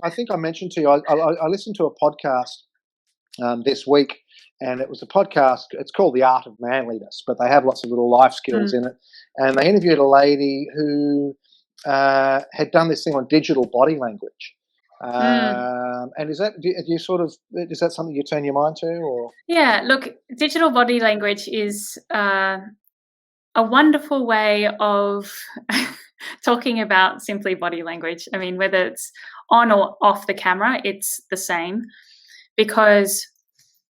I think I mentioned to you, I listened to a podcast this week, and it was a podcast. It's called The Art of Manliness, but they have lots of little life skills in it. And they interviewed a lady who had done this thing on digital body language. And is that something you turn your mind to, or? Yeah, look, digital body language is a wonderful way of talking about simply body language. I mean, whether it's on or off the camera, it's the same, because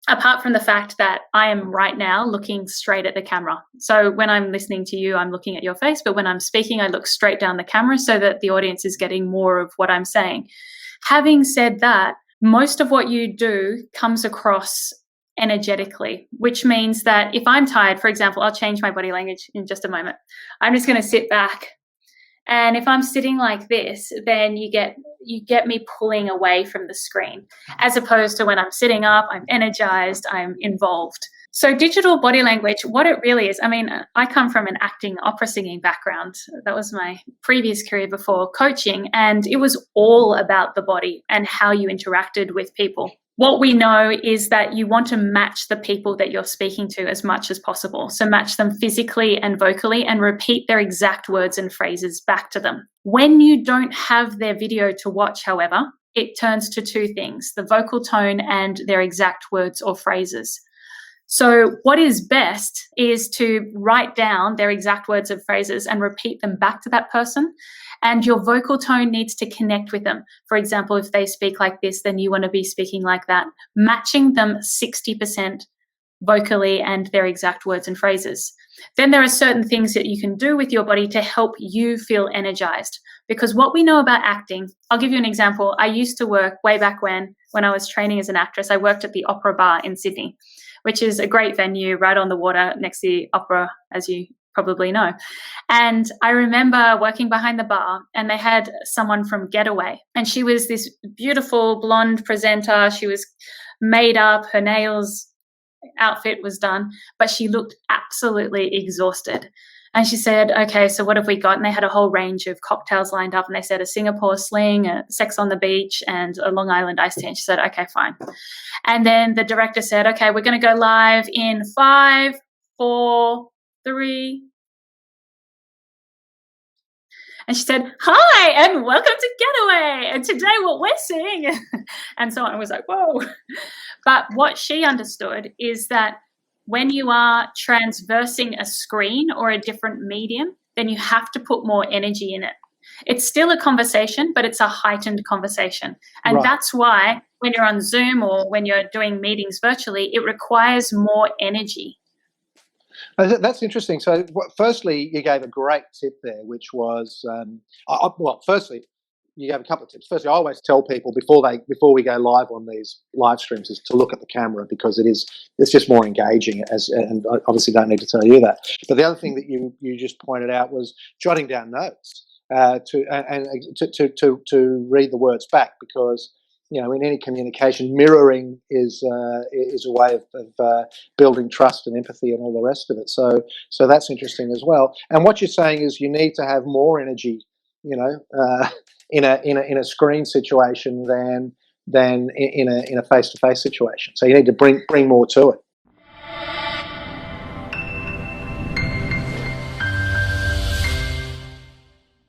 apart from the fact that I am right now looking straight at the camera. So when I'm listening to you, I'm looking at your face, but when I'm speaking, I look straight down the camera so that the audience is getting more of what I'm saying. Having said that, most of what you do comes across energetically, which means that if I'm tired, for example, I'll change my body language in just a moment. I'm just going to sit back. And if I'm sitting like this, then you get me pulling away from the screen, as opposed to when I'm sitting up, I'm energized, I'm involved. So digital body language, what it really is, I mean, I come from an acting, opera singing background. That was my previous career before coaching, and it was all about the body and how you interacted with people. What we know is that you want to match the people that you're speaking to as much as possible. So match them physically and vocally and repeat their exact words and phrases back to them. When you don't have their video to watch, however, it turns to two things: the vocal tone and their exact words or phrases. So what is best is to write down their exact words and phrases and repeat them back to that person. And your vocal tone needs to connect with them. For example, if they speak like this, then you want to be speaking like that, matching them 60% vocally and their exact words and phrases. Then there are certain things that you can do with your body to help you feel energized. Because what we know about acting, I'll give you an example. I used to work way back when I was training as an actress. I worked at the Opera Bar in Sydney, which is a great venue right on the water next to the opera, as you probably know. And I remember working behind the bar, and they had someone from Getaway, and she was this beautiful blonde presenter. She was made up, her nails, outfit was done, but she looked absolutely exhausted. And she said, okay, so what have we got? And they had a whole range of cocktails lined up, and they said a Singapore Sling, a Sex on the Beach, and a Long Island iced tea. And she said, okay, fine. And then the director said, okay, we're going to go live in 5, 4, 3. And she said, hi, and welcome to Getaway. And today what we're seeing, and so on. I was like, whoa. But what she understood is that when you are transversing a screen or a different medium, then you have to put more energy in it. It's still a conversation, but it's a heightened conversation. And That's why when you're on Zoom or when you're doing meetings virtually, it requires more energy. That's interesting. So, firstly, you gave a great tip there, which was, firstly, you gave a couple of tips. Firstly, I always tell people before we go live on these live streams is to look at the camera, because it's just more engaging. And I obviously don't need to tell you that. But the other thing that you just pointed out was jotting down notes to read the words back, because in any communication, mirroring is a way of building trust and empathy and all the rest of it. So that's interesting as well. And what you're saying is you need to have more energy, in a screen situation than in a face-to-face situation. So you need to bring more to it.